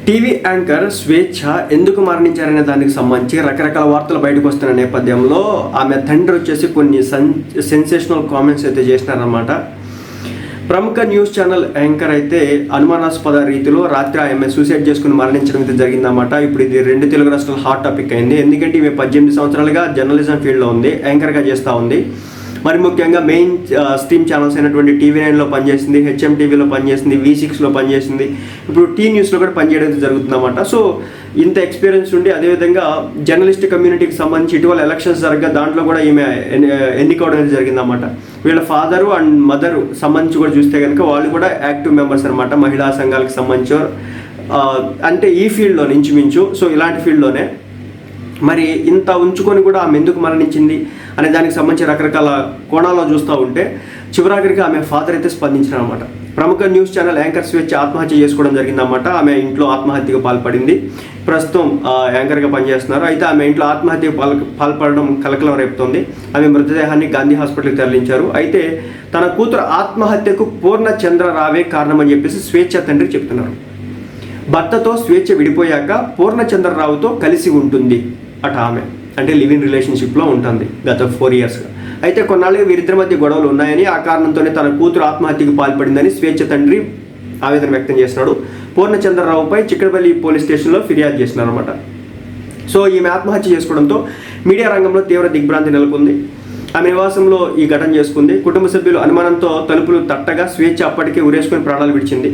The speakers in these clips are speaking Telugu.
టీవీ యాంకర్ స్వేచ్ఛ ఎందుకు మరణించారనే దానికి సంబంధించి రకరకాల వార్తలు బయటకు వస్తున్న నేపథ్యంలో ఆమె తండ్రి వచ్చేసి కొన్ని సెన్సేషనల్ కామెంట్స్ అయితే చేసినారన్నమాట. ప్రముఖ న్యూస్ ఛానల్ యాంకర్ అయితే అనుమానాస్పద రీతిలో రాత్రి ఆమె సూసైడ్ చేసుకుని మరణించడం అయితే జరిగిందన్నమాట. ఇప్పుడు ఇది 2 తెలుగు రాష్ట్రాలు హాట్ టాపిక్ అయింది. ఎందుకంటే ఈమె 18 సంవత్సరాలుగా జర్నలిజం ఫీల్డ్లో ఉంది, యాంకర్గా చేస్తూ ఉంది. మరి ముఖ్యంగా మెయిన్ స్ట్రీమ్ ఛానల్స్ అయినటువంటి TV9లో పనిచేసింది, HMTVలో పనిచేసింది, V6లో పనిచేసింది, ఇప్పుడు టీ న్యూస్లో కూడా పనిచేయడం జరుగుతుందన్నమాట. సో ఇంత ఎక్స్పీరియన్స్ ఉండి అదేవిధంగా జర్నలిస్ట్ కమ్యూనిటీకి సంబంధించి ఇటీవల ఎలక్షన్స్ జరగగా దాంట్లో కూడా ఈమె ఎన్నికవడం అనేది జరిగిందన్నమాట. వీళ్ళ ఫాదరు అండ్ మదరు సంబంధించి కూడా చూస్తే కనుక వాళ్ళు కూడా యాక్టివ్ మెంబర్స్ అనమాట, మహిళా సంఘాలకు సంబంధించి. అంటే ఈ ఫీల్డ్లో ఇంచుమించు, సో ఇలాంటి ఫీల్డ్లోనే మరి ఇంత ఉంచుకొని కూడా ఆమె ఎందుకు మరణించింది అనే దానికి సంబంధించి రకరకాల కోణాల్లో చూస్తూ ఉంటే చివరాఖరికి ఆమె ఫాదర్ అయితే స్పందించారన్నమాట. ప్రముఖ న్యూస్ ఛానల్ యాంకర్ స్వేచ్ఛ ఆత్మహత్య చేసుకోవడం జరిగిందన్నమాట. ఆమె ఇంట్లో ఆత్మహత్యకు పాల్పడింది. ప్రస్తుతం యాంకర్గా పనిచేస్తున్నారు. అయితే ఆమె ఇంట్లో ఆత్మహత్యకు పాల్పడడం కలకలం రేపుతోంది. ఆమె మృతదేహాన్ని గాంధీ హాస్పిటల్కి తరలించారు. అయితే తన కూతురు ఆత్మహత్యకు పూర్ణచంద్రరావే కారణమని చెప్పేసి స్వేచ్ఛ తండ్రి చెప్తున్నారు. భర్తతో స్వేచ్ఛ విడిపోయాక పూర్ణచంద్రరావుతో కలిసి ఉంటుంది అట ఆమె, అంటే లివ్ ఇన్ రిలేషన్షిప్లో ఉంటుంది గత 4 ఇయర్స్గా. అయితే కొన్నాళ్ళుగా వీరిద్దరి మధ్య గొడవలు ఉన్నాయని, ఆ కారణంతోనే తన కూతురు ఆత్మహత్యకు పాల్పడిందని స్వేచ్ఛ తండ్రి ఆవేదన వ్యక్తం చేస్తున్నాడు. పూర్ణచంద్రరావుపై చిక్కడపల్లి పోలీస్ స్టేషన్లో ఫిర్యాదు చేసినారు అనమాట. సో ఈమె ఆత్మహత్య చేసుకోవడంతో మీడియా రంగంలో తీవ్ర దిగ్భ్రాంతి నెలకొంది. ఆమె నివాసంలో ఈ ఘటన చేసుకుంది. కుటుంబ సభ్యులు అనుమానంతో తలుపులు తట్టగా స్వేచ్ఛ అప్పటికే ఉరేసుకొని ప్రాణాలు విడిచింది.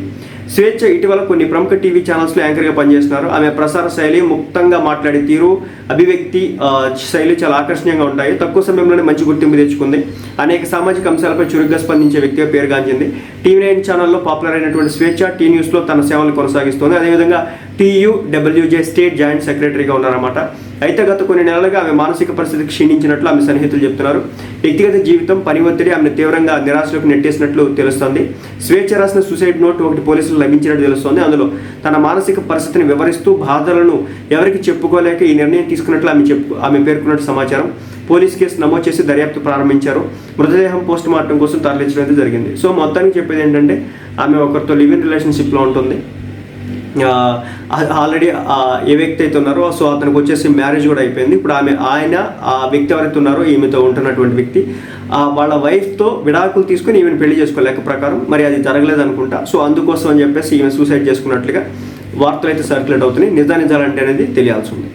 స్వేచ్ఛ ఇటీవల కొన్ని ప్రముఖ టీవీ ఛానల్స్లో యాంకర్గా పనిచేస్తున్నారు. ఆమె ప్రసార శైలి, ముక్తంగా మాట్లాడే తీరు, అభివ్యక్తి శైలి చాలా ఆకర్షణీయంగా ఉంటాయి. తక్కువ సమయంలోనే మంచి గుర్తింపు తెచ్చుకుంది. అనేక సామాజిక అంశాలపై చురుగ్గా స్పందించే వ్యక్తిగా పేరుగాంచింది. TV9 ఛానల్లో పాపులర్ అయినటువంటి స్వేచ్ఛ టీ న్యూస్లో తన సేవలు కొనసాగిస్తుంది. అదేవిధంగా TUWJ స్టేట్ జాయింట్ సెక్రటరీగా ఉన్నారన్నమాట. అయితే గత కొన్ని నెలలుగా ఆమె మానసిక పరిస్థితి క్షీణించినట్లు ఆమె సన్నిహితులు చెప్తున్నారు. వ్యక్తిగత జీవితం, పని ఒత్తిడి ఆమెను తీవ్రంగా నిరాశలోకి నెట్టేసినట్లు తెలుస్తోంది. స్వేచ్ఛ రాసిన సూసైడ్ నోట్ ఒకటి పోలీసులు లభించినట్టు తెలుస్తోంది. అందులో తన మానసిక పరిస్థితిని వివరిస్తూ బాధలను ఎవరికి చెప్పుకోలేక ఈ నిర్ణయం తీసుకున్నట్లు ఆమె పేర్కొన్నట్టు సమాచారం. పోలీస్ కేసు నమోదు చేసి దర్యాప్తు ప్రారంభించారు. మృతదేహం పోస్ట్ మార్టం కోసం తరలించడం జరిగింది. సో మొత్తానికి చెప్పేది ఏంటంటే ఆమె ఒకరితో లివ్ ఇన్ రిలేషన్షిప్లో ఉంటుంది. ఆల్రెడీ ఏ వ్యక్తి అయితే ఉన్నారో సో అతనికి వచ్చేసి మ్యారేజ్ కూడా అయిపోయింది. ఇప్పుడు ఆయన ఆ వ్యక్తి ఎవరైతే ఉన్నారో ఈమెతో ఉంటున్నటువంటి వ్యక్తి వాళ్ళ వైఫ్తో విడాకులు తీసుకుని ఈమెను పెళ్లి చేసుకోవాలి లెక్క ప్రకారం. మరి అది జరగలేదు అనుకుంటా. సో అందుకోసం అని చెప్పేసి ఈమె సూసైడ్ చేసుకున్నట్లుగా వార్తలు అయితే సర్క్యులేట్ అవుతున్నాయి. నిజానిజాలంటే అనేది తెలియాల్సి ఉంది.